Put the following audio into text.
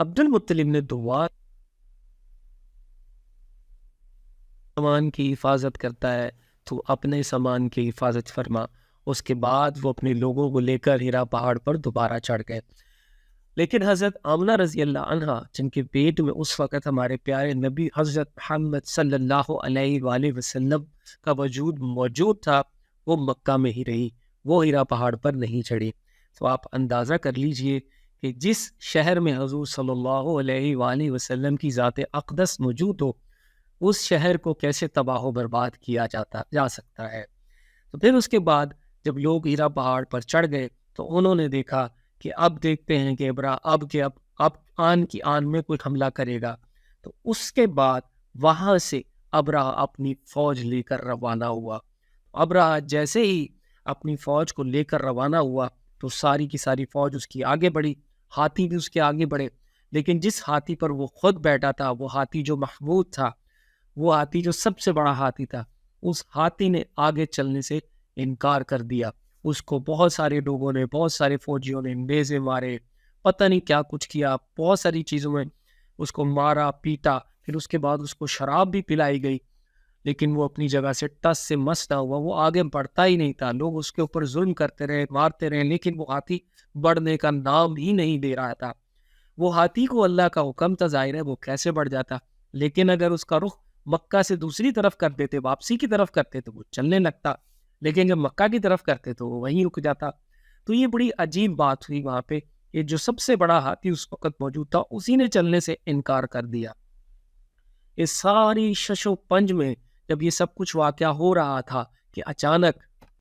عبد المطلب نے دعا سامان کی حفاظت کرتا ہے تو اپنے سامان کی حفاظت فرما۔ اس کے بعد وہ اپنے لوگوں کو لے کر ہیرا پہاڑ پر دوبارہ چڑھ گئے۔ لیکن حضرت آمنہ رضی اللہ عنہا، جن کے پیٹ میں اس وقت ہمارے پیارے نبی حضرت محمد صلی اللہ علیہ وآلہ وسلم کا وجود موجود تھا، وہ مکہ میں ہی رہی، وہ ہیرا پہاڑ پر نہیں چڑھی۔ تو آپ اندازہ کر لیجئے کہ جس شہر میں حضور صلی اللہ علیہ وآلہ وسلم کی ذات اقدس موجود ہو، اس شہر کو کیسے تباہ و برباد کیا جا سکتا ہے۔ تو پھر اس کے بعد جب لوگ ہیرا پہاڑ پر چڑھ گئے تو انہوں نے دیکھا کہ اب دیکھتے ہیں کہ اب آن کی آن میں کوئی حملہ کرے گا۔ تو اس کے بعد وہاں سے ابرہہ اپنی فوج لے کر روانہ ہوا۔ ابرہہ جیسے ہی اپنی فوج کو لے کر روانہ ہوا تو ساری کی ساری فوج اس کی آگے بڑھی، ہاتھی بھی اس کے آگے بڑھے، لیکن جس ہاتھی پر وہ خود بیٹھا تھا، وہ ہاتھی جو محمود تھا، وہ ہاتھی جو سب سے بڑا ہاتھی تھا، اس ہاتھی نے آگے چلنے سے انکار کر دیا۔ اس کو بہت سارے لوگوں نے، بہت سارے فوجیوں نے نیزے مارے، پتہ نہیں کیا کچھ کیا، بہت ساری چیزوں میں اس کو مارا پیٹا، پھر اس کے بعد اس کو شراب بھی پلائی گئی، لیکن وہ اپنی جگہ سے ٹس سے مس نہ ہوا، وہ آگے بڑھتا ہی نہیں تھا۔ لوگ اس کے اوپر ظلم کرتے رہے، مارتے رہے، لیکن وہ ہاتھی بڑھنے کا نام ہی نہیں لے رہا تھا۔ وہ ہاتھی کو اللہ کا حکم تھا، ظاہر ہے وہ کیسے بڑھ جاتا، لیکن اگر اس کا رخ مکہ سے دوسری طرف کر دیتے، واپسی کی طرف کرتے، تو وہ چلنے لگتا، لیکن جب مکہ کی طرف کرتے تو وہ وہیں رک جاتا۔ تو یہ بڑی عجیب بات ہوئی وہاں پہ، یہ جو سب سے بڑا ہاتھی اس وقت موجود تھا، اسی نے چلنے سے انکار کر دیا۔ اس ساری شش و پنج میں جب یہ سب کچھ واقعہ ہو رہا تھا کہ اچانک